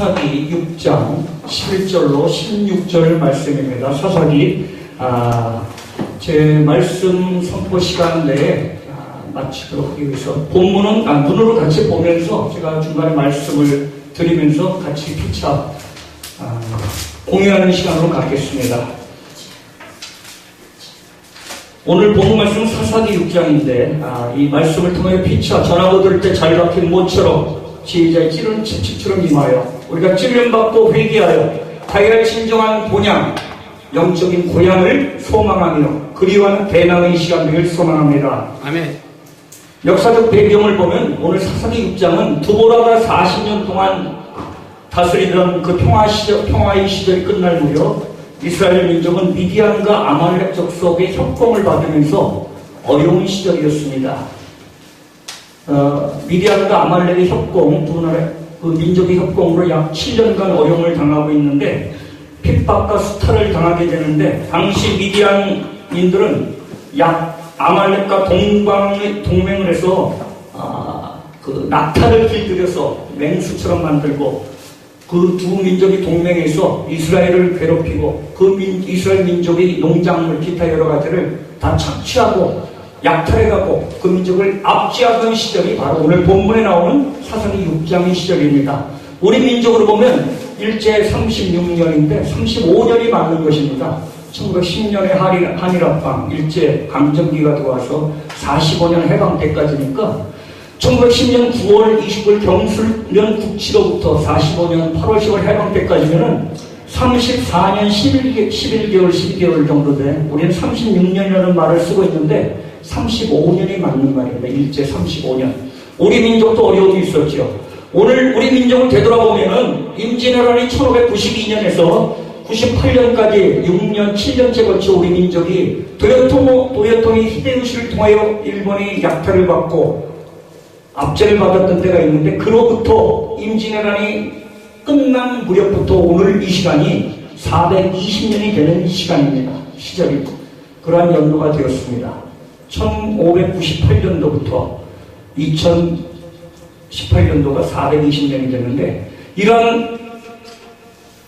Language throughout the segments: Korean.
사사기 6장 11절로 16절 말씀입니다. 사사기 제 말씀 선포 시간 내에 마치도록 하기 위해서 본문은 눈으로 같이 보면서 제가 중간에 말씀을 드리면서 같이 피차 공유하는 시간으로 갖겠습니다. 오늘 본문 말씀 사사기 6장인데 이 말씀을 통해 피차 전하고 들을 때 잘 박힌 모처럼 지혜자의 찌르는 채찍처럼 임하여 우리가 찔림받고 회개하여 가야 진정한 본향 영적인 고향을 소망하며 그리워하는 대나의 시간 되길 소망합니다. 아멘. 역사적 배경을 보면 오늘 사사기 6장은 두보라가 40년 동안 다스리던 그 평화의 시절이 끝날 무렵 이스라엘 민족은 미디안과 아말렉 족속의 협공을 받으면서 어려운 시절이었습니다. 미디안과 아말렉의 협공, 두 나라의 그 민족의 협공으로 약 7년간 어려움을 당하고 있는데 핍박과 수탈을 당하게 되는데 당시 미디안인들은 아말렉과 동맹을 해서 그 낙타를 길들여서 맹수처럼 만들고 그 두 민족이 동맹해서 이스라엘을 괴롭히고 이스라엘 민족의 농작물 기타 여러 가지를 다 착취하고 약탈해가고 그 민족을 압제하던 시절이 바로 오늘 본문에 나오는 사사기 6장의 시절입니다. 우리 민족으로 보면 일제 36년인데 35년이 맞는 것입니다. 1910년에 한일합방 일제 강점기가 들어와서 45년 해방 때까지니까 1910년 9월 29일 경술련 국치로부터 45년 8월 10월 해방 때까지면은 34년 11개월 12개월 정도 돼. 우리는 36년이라는 말을 쓰고 있는데 35년이 맞는 말입니다. 일제 35년. 우리 민족도 어려움이 있었죠. 오늘 우리 민족을 되돌아보면은 임진왜란이 1592년에서 98년까지 6년, 7년째 걸쳐 우리 민족이 도요토미 히데요시를 통하여 일본이 약탈을 받고 압제를 받았던 때가 있는데 그로부터 임진왜란이 끝난 무렵부터 오늘 이 시간이 420년이 되는 시절이고 그러한 연도가 되었습니다. 1598년도부터 2018년도가 420년이 됐는데 이러한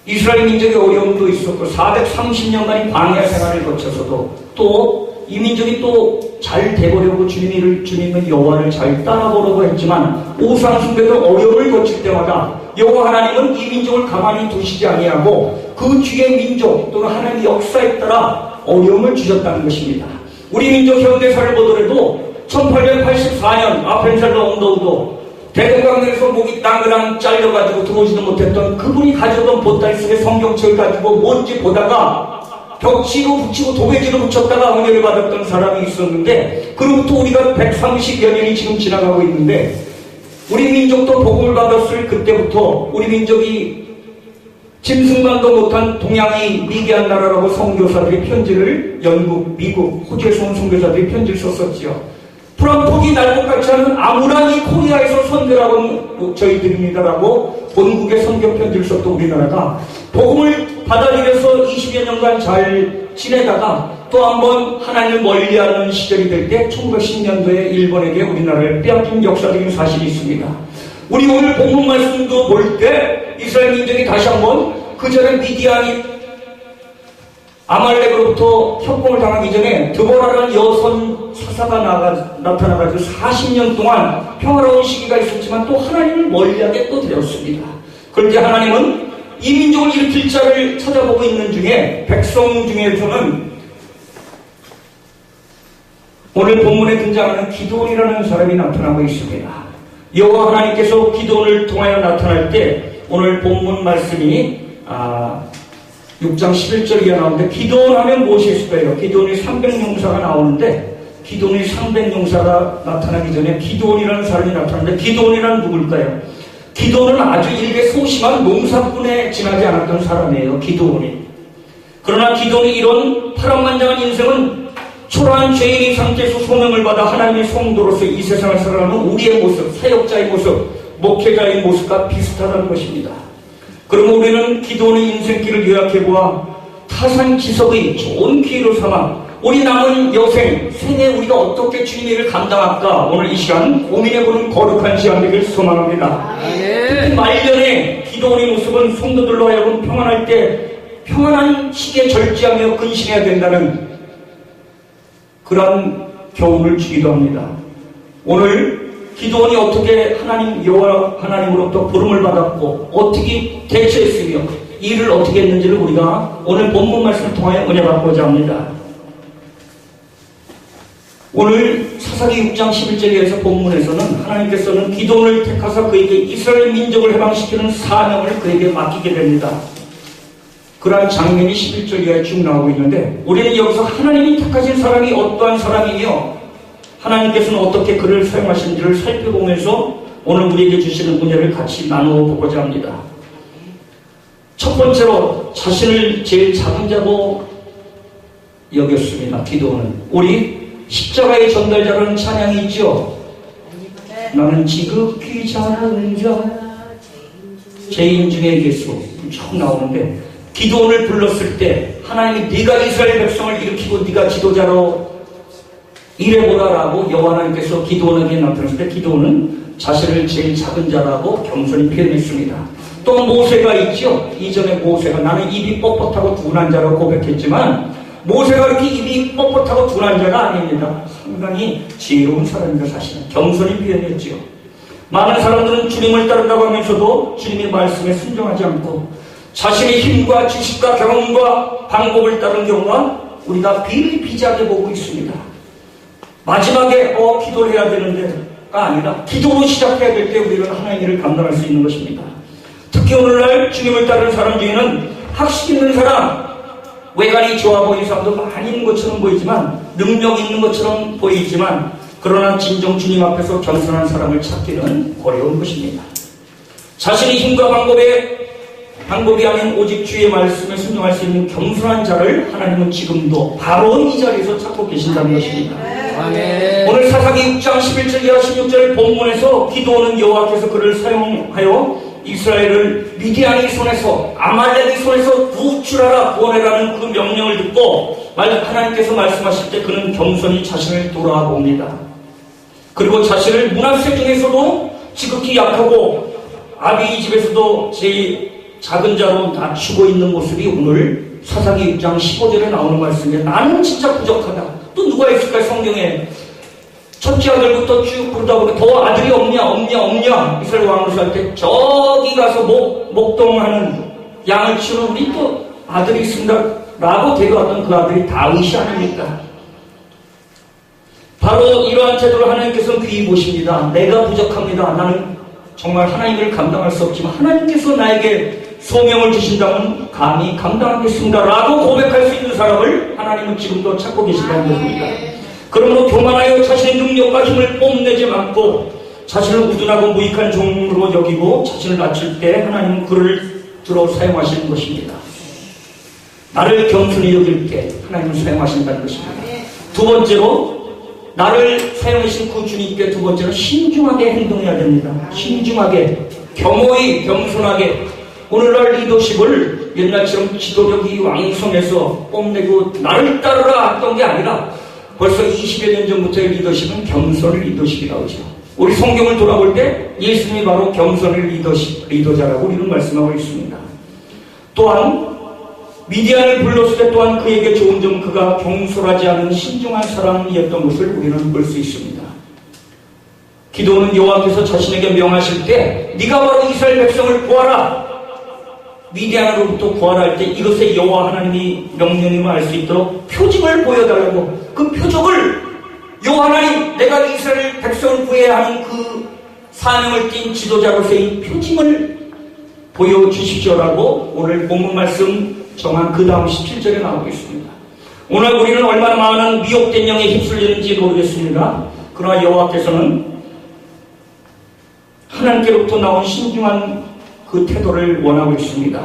이스라엘 민족의 어려움도 있었고 430년간의 광야 생활을 거쳐서도 또 이 민족이 또 잘 되보려고 주님의 여호와를 잘 따라보려고 했지만 우상 숭배도 어려움을 거칠 때마다 여호와 하나님은 이 민족을 가만히 두시지 아니하고 그 뒤의 민족 또는 하나님의 역사에 따라 어려움을 주셨다는 것입니다. 우리 민족 현대사를 보더라도 1884년 아펜셀러 운동도 대동강에서 목이 땅그랑 잘려가지고 들어오지도 못했던 그분이 가져오던 보따리 속에 성경책을 가지고 뭔지 보다가 벽지로 붙이고 도배지로 붙였다가 은혜를 받았던 사람이 있었는데 그로부터 우리가 130여 년이 지금 지나가고 있는데 우리 민족도 복음을 받았을 그때부터 우리 민족이 짐승만도 못한 동양의 미개한 나라라고 선교사들이 편지를 영국, 미국, 호주에서 온 선교사들이 편지를 썼었지요. 프랑폭이 날것같이 하는 아무란이 코리아에서 선교라고 저희들입니다라고 본국에 선교 편지를 썼던 우리나라가 복음을 받아들여서 20여 년간 잘 지내다가 또 한번 하나님을 멀리하는 시절이 될 때 1910년도에 일본에게 우리나라를 빼앗긴 역사적인 사실이 있습니다. 우리 오늘 본문 말씀도 볼 때 이스라엘 민족이 다시 한번 그 전에 미디안이 아말렉으로부터 협공을 당하기 전에 드보라라는 여선 사사가 나타나가지고 40년 동안 평화로운 시기가 있었지만 또 하나님을 멀리하게 또 되었습니다. 그런데 하나님은 이 민족을 일으킬 자를 찾아보고 있는 중에 백성 중에서는 오늘 본문에 등장하는 기드온이라는 사람이 나타나고 있습니다. 여호와 하나님께서 기드온을 통하여 나타날 때 오늘 본문 말씀이 6장 11절에 나오는데 기드온 하면 무엇이 있을까요? 기드온이 300용사가 나오는데 기드온이 300용사가 나타나기 전에 기드온이라는 사람이 나타나는데 기드온이란 누굴까요? 기드온은 아주 일개 소심한 농사꾼에 지나지 않았던 사람이에요. 기드온이. 그러나 기드온이 이런 파란만장한 인생은 초라한 죄인의 상태에서 소명을 받아 하나님의 성도로서 이 세상을 살아가는 우리의 모습, 사역자의 모습, 목회자의 모습과 비슷하다는 것입니다. 그러면 우리는 기드온의 인생길을 요약해보아 타산지석의 좋은 기회로 삼아 우리 남은 생에 우리가 어떻게 주님의 일을 감당할까 오늘 이 시간 고민해보는 거룩한 시간 되길 소망합니다. 특히 말년에 기도원의 모습은 성도들로 하여금 평안할 때 평안한 시기에 절제하며 근신해야 된다는 그런 교훈을 주기도 합니다. 오늘 기도원이 어떻게 하나님 여호와 하나님으로부터 부름을 받았고 어떻게 대처했으며 일을 어떻게 했는지를 우리가 오늘 본문 말씀을 통하여 은혜 받고자 합니다. 오늘 사사기 6장 11절에서 본문에서는 하나님께서는 기도원을 택하사 그에게 이스라엘 민족을 해방시키는 사명을 그에게 맡기게 됩니다. 그러한 장면이 11절 이하에 쭉 나오고 있는데 우리는 여기서 하나님이 택하신 사람이 어떠한 사람이며 하나님께서는 어떻게 그를 사용하시는지를 살펴보면서 오늘 우리에게 주시는 은혜를 같이 나누어 보고자 합니다. 첫 번째로 자신을 제일 작은 자로 여겼습니다. 기도는 우리 십자가의 전달자라는 찬양이 있죠. 나는 지극히 작은 자 죄인 중에 예수 쭉 나오는데 기도원을 불렀을 때 하나님이 네가 이스라엘 백성을 일으키고 네가 지도자로 일해보라라고 여호와 하나님께서 기도원에게 나타났을 때 기도원은 자신을 제일 작은 자라고 겸손히 표현했습니다. 또 모세가 있죠. 이전에 모세가 나는 입이 뻣뻣하고 둔한 자라고 고백했지만 모세가 이렇게 입이 뻣뻣하고 둔한 자가 아닙니다. 상당히 지혜로운 사람입니다. 사실은 겸손히 표현했지요. 많은 사람들은 주님을 따른다고 하면서도 주님의 말씀에 순종하지 않고 자신의 힘과 지식과 경험과 방법을 따른 경우가 우리가 비일비재하게 보고 있습니다. 마지막에 기도를 해야 되는데가 아니라 기도로 시작해야 될 때 우리는 하나님의 일을 감당할 수 있는 것입니다. 특히 오늘날 주님을 따르는 사람 중에는 학식 있는 사람, 외관이 좋아 보이는 사람도 많이 있는 것처럼 보이지만 능력 있는 것처럼 보이지만 그러나 진정 주님 앞에서 겸손한 사람을 찾기는 어려운 것입니다. 자신의 힘과 방법이 아닌 오직 주의 말씀에 순종할 수 있는 겸손한 자를 하나님은 지금도 바로 이 자리에서 찾고 계신다는 것입니다. 오늘 사사기 6장 11절 이하 16절 본문에서 기도원은 여호와께서 그를 사용하여 이스라엘을 미디안의 손에서 아말렉의 손에서 구출하라 구원해라는 그 명령을 듣고 하나님께서 말씀하실 때 그는 겸손히 자신을 돌아봅니다. 그리고 자신을 므낫세 중에서도 지극히 약하고 아비 집에서도 제일 작은 자로 낮추고 있는 모습이 오늘 사사기 6장 15절에 나오는 말씀에 나는 진짜 부족하다. 또 누가 있을까요? 성경에 첫째 아들부터 쭉 부르다 보니 더 아들이 없냐 이스라엘 왕으로 살 때 저기 가서 목동하는 양을 치우는 우리 또 아들이 있습니다 라고 데려왔던 그 아들이 다윗이 아닙니까? 바로 이러한 태도를 하나님께서는 귀히 보십니다. 내가 부족합니다. 나는 정말 하나님을 감당할 수 없지만 하나님께서 나에게 소명을 주신다면 감히 감당하겠습니다 라고 고백할 수 있는 사람을 하나님은 지금도 찾고 계신다는 것입니다. 그러므로 교만하여 자신의 능력과 힘을 뽐내지 않고 자신을 우둔하고 무익한 종으로 여기고 자신을 낮출 때 하나님은 그를 들어 사용하시는 것입니다. 나를 겸손히 여길 때 하나님은 사용하신다는 것입니다. 두 번째로 나를 사용하신 그 주님께 두 번째로 신중하게 행동해야 됩니다. 신중하게 겸허히 겸손하게 오늘날 리더십을 옛날처럼 지도력이 왕성해서 뽐내고 나를 따르라 했던 게 아니라 벌써 20여 년 전부터의 리더십은 겸손의 리더십이라고 하죠. 우리 성경을 돌아볼 때 예수님이 바로 겸손의 리더자라고 우리는 말씀하고 있습니다. 또한 미디안을 불렀을 때 또한 그에게 좋은 점 그가 경솔하지 않은 신중한 사람이었던 것을 우리는 볼 수 있습니다. 기도는 여호와께서 자신에게 명하실 때 네가 바로 이스라엘 백성을 구하라 미디안으로부터 구하라 할 때 이것의 여호와 하나님이 명령임을 알 수 있도록 표징을 보여달라고 그 표적을 여호와 하나님 내가 이스라엘 백성을 구해야 하는 그 사명을 띈 지도자로서의 표징을 보여주십시오라고 오늘 본문 말씀 정한 그 다음 17절에 나오고 있습니다. 오늘 우리는 얼마나 많은 미혹된 영에 휩쓸리는지 모르겠습니다. 그러나 여호와께서는 하나님께로부터 나온 신중한 그 태도를 원하고 있습니다.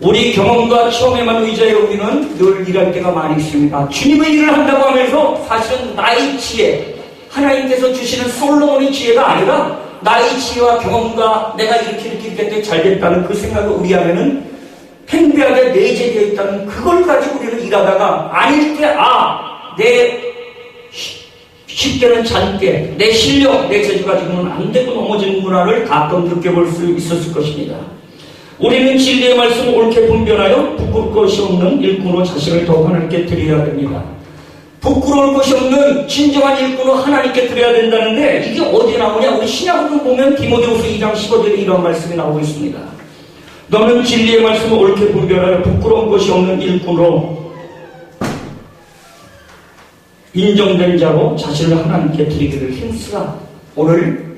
우리 경험과 체험에만 의지하여 우리는 늘 일할 때가 많이 있습니다. 주님의 일을 한다고 하면서 사실은 나의 지혜, 하나님께서 주시는 솔로몬의 지혜가 아니라 나의 지혜와 경험과 내가 이렇게 했더니 잘 됐다는 그 생각이 우리 안에는 팽배하게 내재되어 있다는 그걸 가지고 우리는 일하다가 아닐 때 내 쉽게는 잔게 내 실력, 내 재주 가지고는 안 되고 넘어지는 문화를 가끔 느껴볼 수 있었을 것입니다. 우리는 진리의 말씀을 옳게 분별하여 부끄러울 것이 없는 일꾼으로 자신을 더욱 하나님께 드려야 됩니다. 부끄러울 것이 없는 진정한 일꾼으로 하나님께 드려야 된다는데 이게 어디에 나오냐? 우리 신약으로 보면 디모데후서 2장 15절에 이런 말씀이 나오고 있습니다. 너는 진리의 말씀을 옳게 분별하여 부끄러운 것이 없는 일꾼으로 인정된 자로 자신을 하나님께 드리기를 힘쓰라. 오늘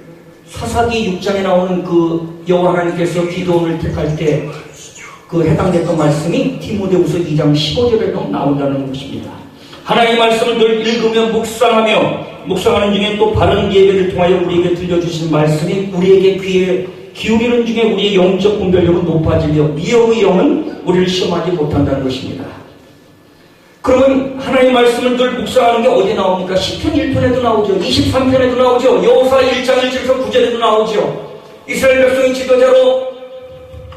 사사기 6장에 나오는 그 여호와 하나님께서 기도원을 택할 때 그 해당됐던 말씀이 디모데후서 2장 15절에도 나온다는 것입니다. 하나님의 말씀을 늘 읽으며 묵상하는 중에 또 바른 예배를 통하여 우리에게 들려주신 말씀이 우리에게 귀에 기울이는 중에 우리의 영적 분별력은 높아지며 미혹의 영은 우리를 시험하지 못한다는 것입니다. 그러면 하나님의 말씀을 늘 묵상하는 게 어디 나옵니까? 시편 1편에도 나오죠. 23편에도 나오죠. 여호수아 1장 1절에서 9절에도 나오죠. 이스라엘 백성의 지도자로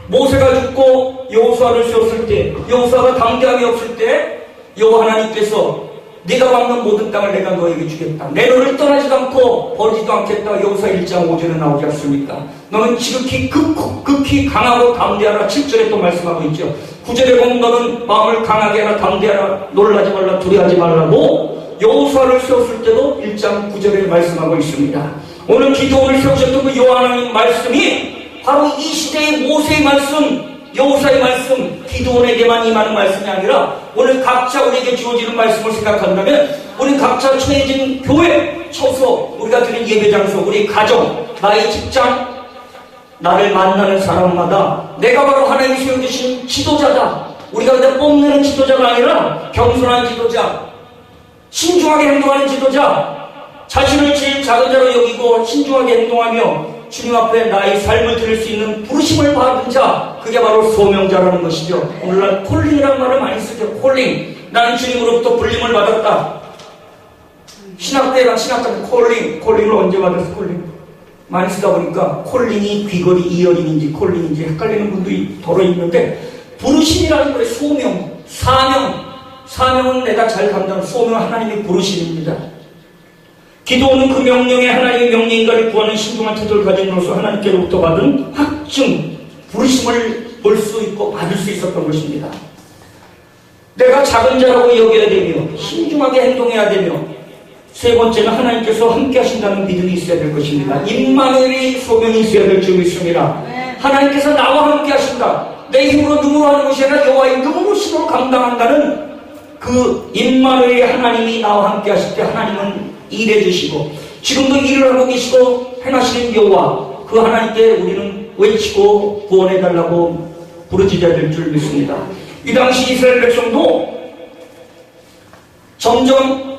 모세가 죽고 여호수아를 세웠을 때, 여호수아가 담대함이 없을 때 여호와 하나님께서 네가 밟는 모든 땅을 내가 너에게 주겠다. 내 너를 떠나지도 않고 버리지도 않겠다. 여호수아 1장 5절에 나오지 않습니까? 너는 지극히 극히 강하고 담대하라. 7절에 또 말씀하고 있죠. 9절에 보면 너는 마음을 강하게 하라, 담대하라, 놀라지 말라, 두려워하지 말라고 여호수아를 세웠을 때도 1장 9절에 말씀하고 있습니다. 오늘 기도원을 세우셨던 그 여호와 하나님 말씀이 바로 이 시대의 모세의 말씀, 여호수아의 말씀, 기도원에게만 임하는 말씀이 아니라 오늘 각자 우리에게 주어지는 말씀을 생각한다면 우리 각자 처해진 교회, 처소, 우리가 드린 예배 장소, 우리 가정, 나의 직장, 나를 만나는 사람마다 내가 바로 하나님이 세워주신 지도자다. 우리가 그냥 뽐내는 지도자가 아니라 겸손한 지도자, 신중하게 행동하는 지도자, 자신을 제일 작은 자로 여기고 신중하게 행동하며 주님 앞에 나의 삶을 드릴 수 있는 부르심을 받은 자, 그게 바로 소명자라는 것이죠. 오늘날 콜링이라는 말을 많이 쓰죠. 콜링. 나는 주님으로부터 불림을 받았다. 신학대랑 신학자는 콜링을 언제 받았어? 콜링. 많이 쓰다 보니까 콜링이 귀걸이 이어링인지 콜링인지 헷갈리는 분들이 더러 있는데, 부르심이라는 거에 소명, 사명은 내가 잘 감당하는 소명은 하나님의 부르심입니다. 기도는 그 명령에 하나님의 명령인가를 구하는 신중한 태도를 가짐으로써 하나님께로부터 받은 확증, 부르심을 볼 수 있고 받을 수 있었던 것입니다. 내가 작은 자라고 여겨야 되며 신중하게 행동해야 되며, 세 번째는 하나님께서 함께 하신다는 믿음이 있어야 될 것입니다. 임마누엘의 소명이 있어야 될 줄 믿습니다. 하나님께서 나와 함께 하신다. 내 힘으로 능으로 하는 것이 아니라 여호와의 능으로 신으로 감당한다는 그 임마누엘의 하나님이 나와 함께 하실 때 하나님은 일해 주시고 지금도 일을 하고 계시고 행하시는 여호와, 그 하나님께 우리는 외치고 구원해 달라고 부르짖어야 될 줄 믿습니다. 이 당시 이스라엘 백성도 점점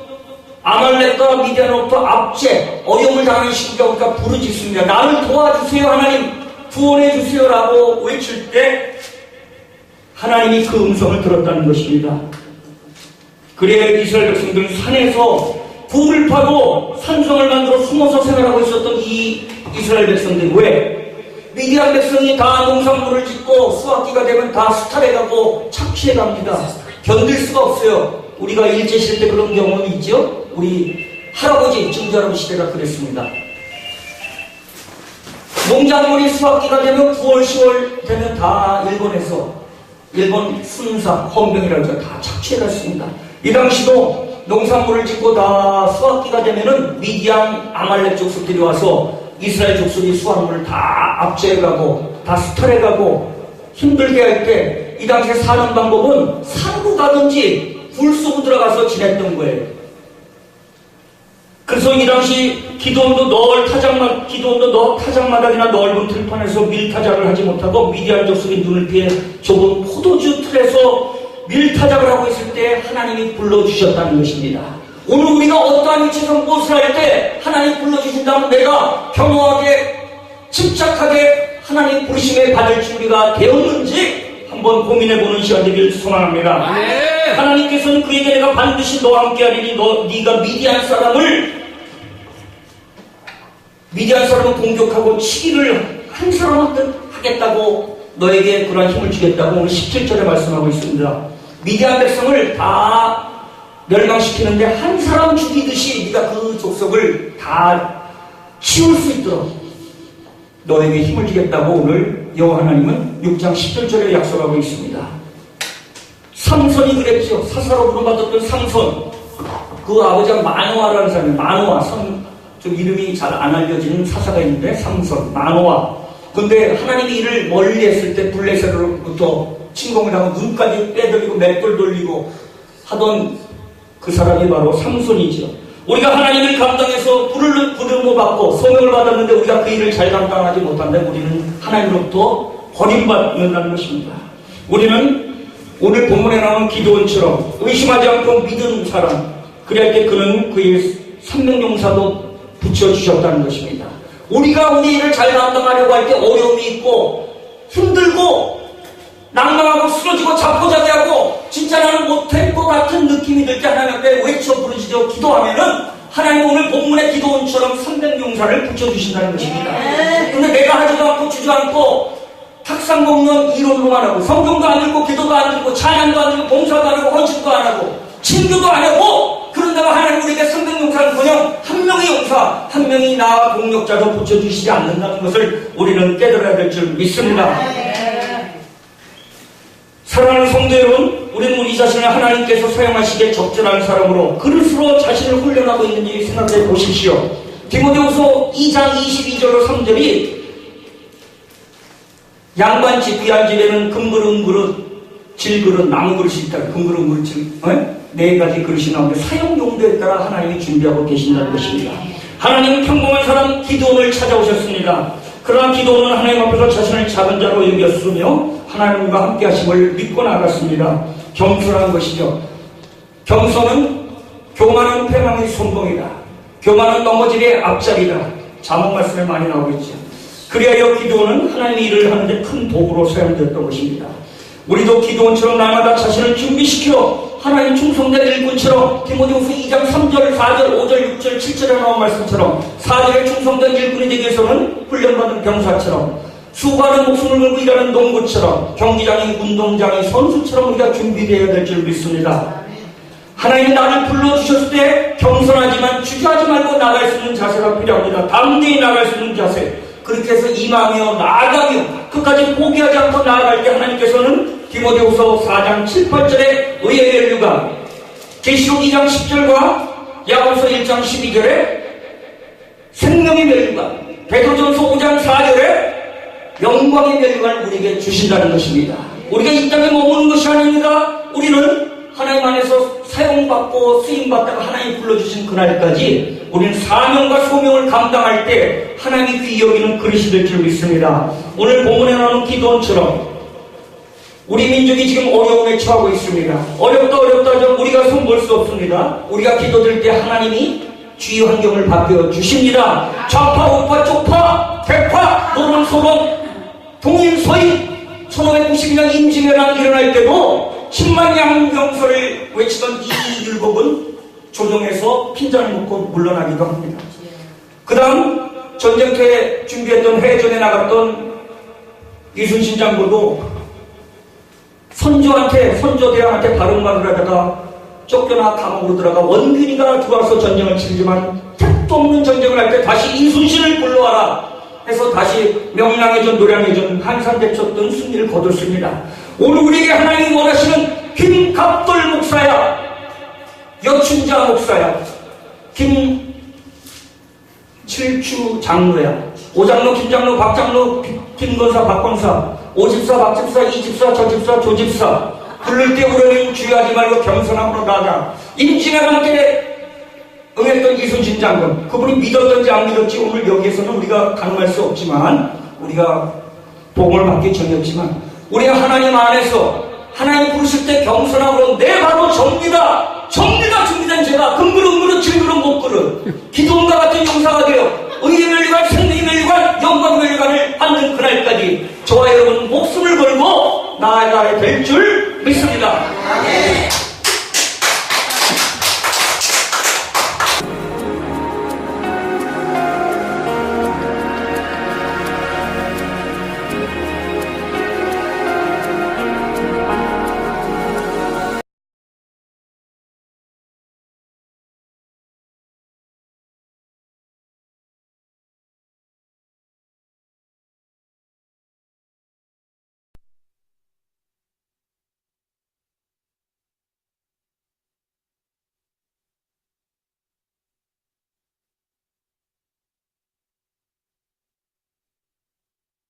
아말렉과 미디안으로부터 압제, 어려움을 당하는 시기가 오니까 부르짖습니다. 나를 도와주세요 하나님, 구원해 주세요라고 외칠 때 하나님이 그 음성을 들었다는 것입니다. 그래야 이스라엘 백성들은 산에서 굴을 파고 산성을 만들어 숨어서 생활하고 있었던 이 이스라엘 백성들, 왜? 미디안 백성이 다 농산물을 짓고 수확기가 되면 다 수탈해가고 착취해갑니다. 견딜 수가 없어요. 우리가 일제시대 때 그런 경험이 있죠? 우리 할아버지, 증조할아버지 시대가 그랬습니다. 농작물이 수확기가 되면 9월, 10월 되면 다 일본 순사, 헌병이라고 해서 다 착취해갔습니다. 이 당시도 농산물을 짓고 다 수확기가 되면은 미디안, 아말렉 족속들이 와서 이스라엘 족속이 수확물을 다 압제해가고 다 수탈해가고 힘들게 할 때 이 당시에 사는 방법은 산으로 가든지 굴 속으로 들어가서 지냈던 거예요. 그래서 이 당시 기도원도 타작마당이나 넓은 들판에서 밀타작을 하지 못하고 미디안 족속의 눈을 피해 좁은 포도주 틀에서 밀타작을 하고 있을 때 하나님이 불러주셨다는 것입니다. 오늘 우리가 어떠한 위치에서 무엇을 할 때 하나님 불러주신다면 내가 겸허하게 침착하게 하나님 부르심에 받을 준비가 되었는지 한번 고민해보는 시간 되기를 소망합니다. 하나님께서는 그에게 내가 반드시 너와 함께 하리니 네가 미디안 사람을 공격하고 치기를 한 사람 하겠다고 너에게 그러한 힘을 주겠다고 오늘 17절에 말씀하고 있습니다. 미디안 백성을 다 멸망시키는데 한 사람 죽이듯이 네가 그 족속을 다 치울 수 있도록 너에게 힘을 주겠다고 오늘 여호와 하나님은 6장 17절에 약속하고 있습니다. 삼손이 그랬죠. 사사로 부름받았던 삼손. 그 아버지가 마노아라는 사람이 마노아. 좀 이름이 잘 안 알려지는 사사가 있는데 삼손, 마노아. 근데 하나님이 이를 멀리 했을 때 블레셋으로부터 침공을 하고 눈까지 빼돌리고 맷돌 돌리고 하던 그 사람이 바로 삼손이죠. 우리가 하나님을 감당해서 부름을 받고 소명을 받았는데 우리가 그 일을 잘 감당하지 못한다면 우리는 하나님으로부터 버림받는다는 것입니다. 우리는 오늘 본문에 나오는 기드온처럼 의심하지 않고 믿은 사람, 그럴 때 그는 그의 생명용사도 붙여주셨다는 것입니다. 우리가 우리 일을 잘 감당하려고 할 때 어려움이 있고 힘들고 낭망하고 쓰러지고 자포자기하고 진짜 나는 못할 것 같은 느낌이 들 때 하나님 앞에 외쳐 부르짖어 기도하면은 하나님 오늘 본문의 기도원처럼 생명용사를 붙여주신다는 것입니다. 근데 내가 하지도 않고 주저앉고 탁상 공론 이론로만 하고 성경도 안 읽고 기도도 안 읽고 찬양도 안 읽고 봉사도 안 하고 헌신도 안 하고 친교도 안 하고 그런다고 하나님 우리에게 생명용사는커녕 한 명의 용사, 한 명이 나와 동력자도 붙여주시지 않는다는 것을 우리는 깨달아야 될 줄 믿습니다. 사랑하는 성도 여러분, 우리는 우리 자신을 하나님께서 사용하시기에 적절한 사람으로 그릇으로 자신을 훈련하고 있는지 생각해 보십시오. 디모데후서 2장 22절로 3절이 양반집, 귀한 집에는 금그릇, 질그릇, 나무그릇이 있다. 금그릇, 네 가지 그릇이 나오는데 사용용도에 따라 하나님이 준비하고 계신다는 것입니다. 하나님은 평범한 사람 기드온을 찾아오셨습니다. 그러나 기드온은 하나님 앞에서 자신을 작은 자로 여겼으며 하나님과 함께 하심을 믿고 나갔습니다. 겸손한 것이죠. 겸손은 교만은 패망의 손봉이다. 교만은 넘어질의 앞자리다. 자문 말씀에 많이 나오고 있죠. 그리하여 기드온은 하나님의 일을 하는데 큰 도구로 사용되었던 것입니다. 우리도 기드온처럼 날마다 자신을 준비시켜 하나님 충성된 일꾼처럼 디모데후서 2장 3절, 4절, 5절, 6절, 7절에 나온 말씀처럼 4절에 충성된 일꾼이 되기 위해서는 훈련받은 병사처럼 수고하는 목숨을 걸고 일하는 농부처럼 경기장이 운동장이 선수처럼 우리가 준비되어야 될 줄 믿습니다. 하나님이 나를 불러주셨을 때 겸손하지만 주저하지 말고 나갈 수 있는 자세가 필요합니다. 담대히 나갈 수 있는 자세. 그렇게 해서 임하며 나아가며 끝까지 포기하지 않고 나아갈 때 하나님께서는 디모데후서 4장 7, 8절에 의의 멸류관, 계시록 2장 10절과 야고보서 1장 12절에 생명의 멸류관, 베드로전서 5장 4절에 영광의 멸류관을 우리에게 주신다는 것입니다. 우리가 이 땅에 머무는 것이 아닙니다. 우리는 하나님 안에서 사용받고 쓰임받다가 하나님이 불러주신 그날까지 우리는 사명과 소명을 감당할 때 하나님이 귀히 여기는 그릇이 될 줄 믿습니다. 오늘 본문에 나오는 기도원처럼 우리 민족이 지금 어려움에 처하고 있습니다. 어렵다 우리가 손볼 수 없습니다. 우리가 기도드릴 때 하나님이 주의 환경을 바뀌어 주십니다. 좌파, 우파, 쪽파, 백파, 노론, 소론, 동인, 서인 1592년 임진왜란이 일어날 때도 10만 양병서를 외치던 이율곡은 조정에서 핀잔을 놓고 물러나기도 합니다. 그 다음 전쟁터에 준비했던 해전에 나갔던 이순신 장군도 선조대왕한테 발언만을 하다가 쫓겨나 감옥으로 들어가 원균이가 들어와서 전쟁을 치르지만 택도 없는 전쟁을 할 때 다시 이순신을 불러와라 해서 다시 명랑해전, 노량해전, 한산대첩 등 승리를 거뒀습니다. 오늘 우리에게 하나님이 원하시는 김갑돌 목사야, 여춘자 목사야, 김칠추 장로야, 오장로, 김장로, 박장로, 김건사, 박건사, 오집사, 박집사, 이집사, 저집사, 조집사 부를 때 우리는 주의하지 말고 겸손함으로 나아가. 임진왜란 때 응했던 이순신 장군, 그분이 믿었던지 안 믿었지 오늘 여기에서는 우리가 가늠할 수 없지만 우리가 복을 받기 전이었지만 우리가 하나님 안에서 하나님 부르실 때 겸손함으로 내 바로 접니다 준비된 제가 그